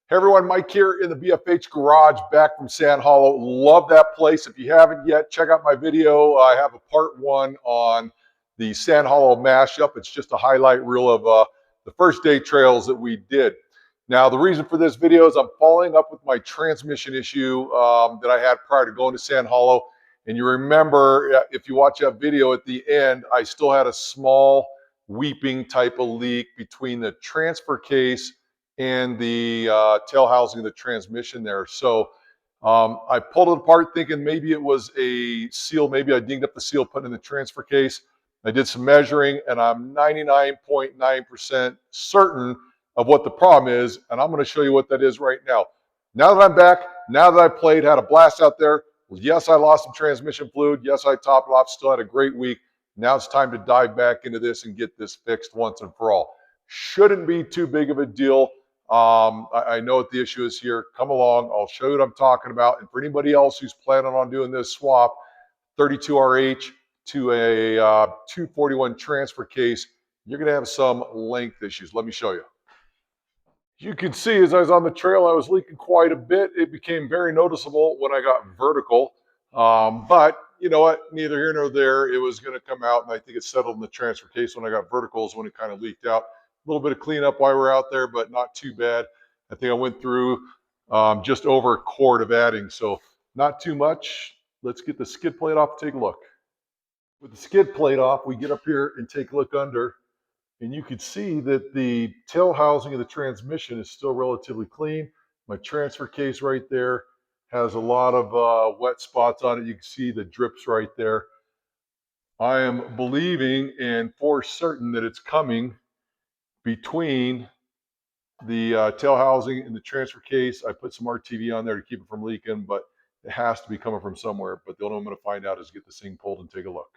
Hey everyone, Mike here in the BFH garage back from Sand Hollow. Love that place. If you haven't yet, check out my video. I have a part one on the Sand Hollow mashup. It's just a highlight reel of the first day trails that we did. Now, the reason for this video is I'm following up with my transmission issue that I had prior to going to Sand Hollow. And you remember, if you watch that video at the end, I still had a small weeping type of leak between the transfer case and the tail housing of the transmission there. So I pulled it apart thinking maybe it was a seal. Maybe I dinged up the seal, put it in the transfer case. I did some measuring and I'm 99.9% certain of what the problem is. And I'm going to show you what that is right now. Now that I'm back, now that I played, had a blast out there. Yes, I lost some transmission fluid. Yes, I topped it off, still had a great week. Now it's time to dive back into this and get this fixed once and for all. Shouldn't be too big of a deal. I know what the issue is here. Come along. I'll show you what I'm talking about. And for anybody else who's planning on doing this swap, 32RH to a 241 transfer case, you're going to have some length issues. Let me show you. You can see as I was on the trail, I was leaking quite a bit. It became very noticeable when I got vertical. But you know what? Neither here nor there. It was going to come out, and I think it settled in the transfer case when I got verticals when it kind of leaked out. A little bit of cleanup while we're out there, but not too bad. I think I went through just over a quart of adding, so not too much. Let's get the skid plate off and take a look. With the skid plate off, we get up here and take a look under. And you can see that the tail housing of the transmission is still relatively clean. My transfer case right there has a lot of wet spots on it. You can see the drips right there. I am believing and for certain that it's coming between the tail housing and the transfer case. I put some RTV on there to keep it from leaking, but it has to be coming from somewhere. But the only way I'm going to find out is get this thing pulled and take a look.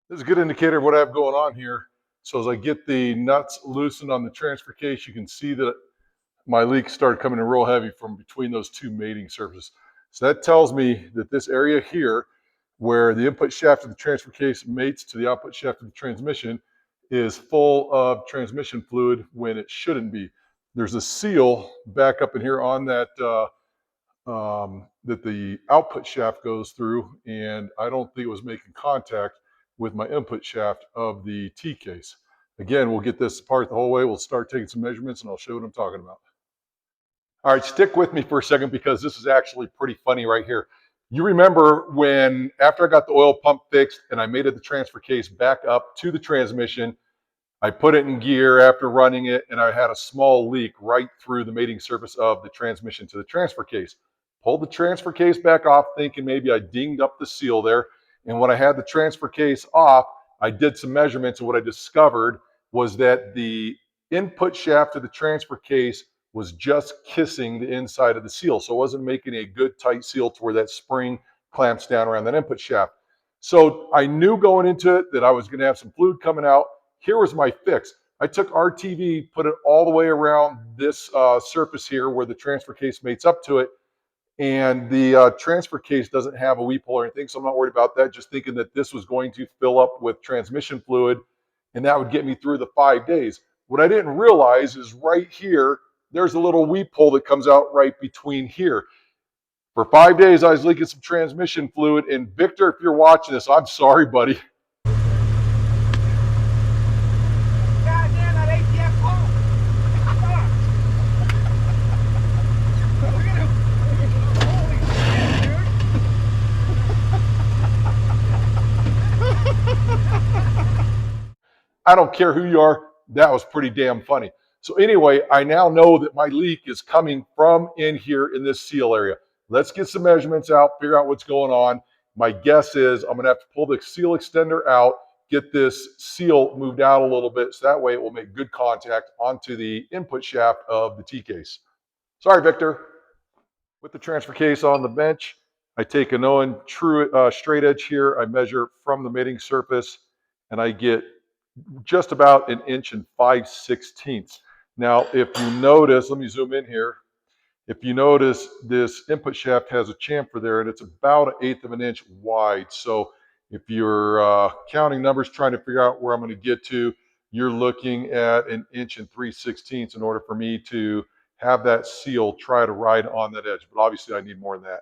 This is a good indicator of what I have going on here. So as I get the nuts loosened on the transfer case, you can see that my leak started coming in real heavy from between those two mating surfaces. So that tells me that this area here, where the input shaft of the transfer case mates to the output shaft of the transmission, is full of transmission fluid when it shouldn't be. There's a seal back up in here on that that the output shaft goes through, and I don't think it was making contact with my input shaft of the T case. Again, we'll get this apart the whole way. We'll start taking some measurements and I'll show you what I'm talking about. All right, stick with me for a second because this is actually pretty funny right here. You remember when, after I got the oil pump fixed and I made it the transfer case back up to the transmission, I put it in gear after running it and I had a small leak right through the mating surface of the transmission to the transfer case. Pulled the transfer case back off thinking maybe I dinged up the seal there. And when I had the transfer case off, I did some measurements, and what I discovered was that the input shaft of the transfer case was just kissing the inside of the seal. So it wasn't making a good tight seal to where that spring clamps down around that input shaft. So I knew going into it that I was going to have some fluid coming out. Here was my fix. I took RTV, put it all the way around this surface here where the transfer case mates up to it. And the transfer case doesn't have a weep hole or anything, so I'm not worried about that. Just thinking that this was going to fill up with transmission fluid, and that would get me through the 5 days. What I didn't realize is right here, there's a little weep hole that comes out right between here. For 5 days, I was leaking some transmission fluid, and Victor, if you're watching this, I'm sorry, buddy. I don't care who you are, that was pretty damn funny. So anyway, I now know that my leak is coming from in here in this seal area. Let's get some measurements out, figure out what's going on. My guess is I'm gonna have to pull the seal extender out, get this seal moved out a little bit, so that way it will make good contact onto the input shaft of the T case. Sorry, Victor. With the transfer case on the bench, I take a known true straight edge here. I measure from the mating surface, and I get just about 1 inch and 5/16. Now, if you notice, let me zoom in here. If you notice, this input shaft has a chamfer there, and it's about 1/8 of an inch wide. So if you're counting numbers, trying to figure out where I'm going to get to, you're looking at 1 inch and 3/16 in order for me to have that seal try to ride on that edge. But obviously I need more than that.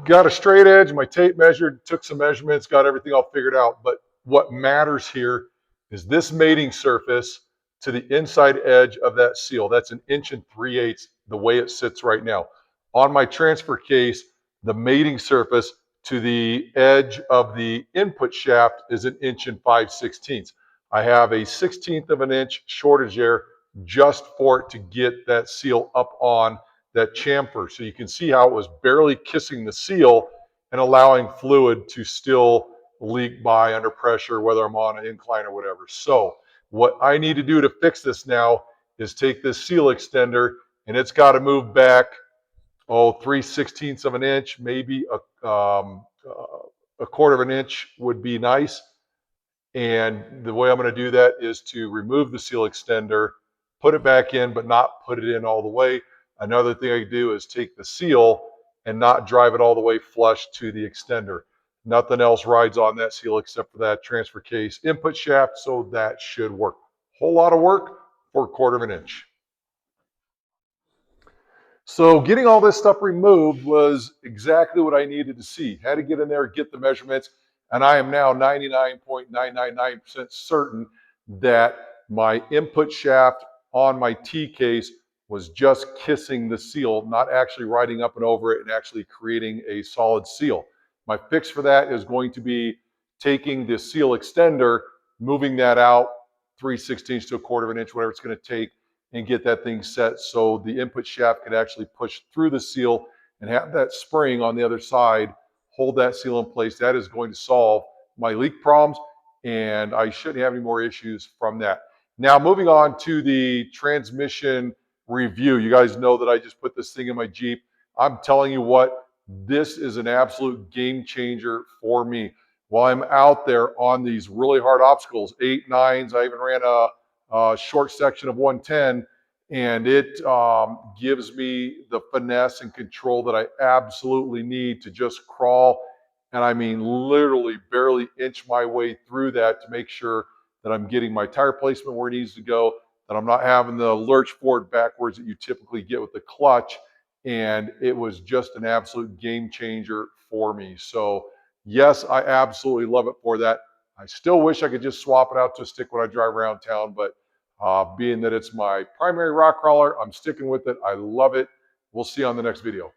Got a straight edge, my tape measured, took some measurements, got everything all figured out. But what matters here is this mating surface to the inside edge of that seal. That's 1.3/8 the way it sits right now. On my transfer case, the mating surface to the edge of the input shaft is 1.5/16. I have a 1/16 of an inch shortage there just for it to get that seal up on that chamfer. So you can see how it was barely kissing the seal and allowing fluid to still leak by under pressure, whether I'm on an incline or whatever. So what I need to do to fix this now is take this seal extender, and it's got to move back, 3/16 of an inch, maybe a quarter of an inch would be nice. And the way I'm going to do that is to remove the seal extender, put it back in, but not put it in all the way. Another thing I do is take the seal and not drive it all the way flush to the extender. Nothing else rides on that seal except for that transfer case input shaft, so that should work. Whole lot of work for a quarter of an inch. So getting all this stuff removed was exactly what I needed to see. Had to get in there, get the measurements, and I am now 99.999% certain that my input shaft on my T case was just kissing the seal, not actually riding up and over it and actually creating a solid seal. My fix for that is going to be taking the seal extender, moving that out 3/16 to a quarter of an inch, whatever it's going to take, and get that thing set so the input shaft can actually push through the seal and have that spring on the other side hold that seal in place. That is going to solve my leak problems, and I shouldn't have any more issues from that. Now, moving on to the transmission review. You guys know that I just put this thing in my Jeep. I'm telling you what, this is an absolute game changer for me. While I'm out there on these really hard obstacles, 8, 9s, I even ran a short section of 110, and it gives me the finesse and control that I absolutely need to just crawl, and I mean literally barely inch my way through that to make sure that I'm getting my tire placement where it needs to go, that I'm not having the lurch forward backwards that you typically get with the clutch. And it was just an absolute game changer for me. So yes, I absolutely love it for that. I still wish I could just swap it out to a stick when I drive around town, but being that it's my primary rock crawler, I'm sticking with it. I love it. We'll see you on the next video.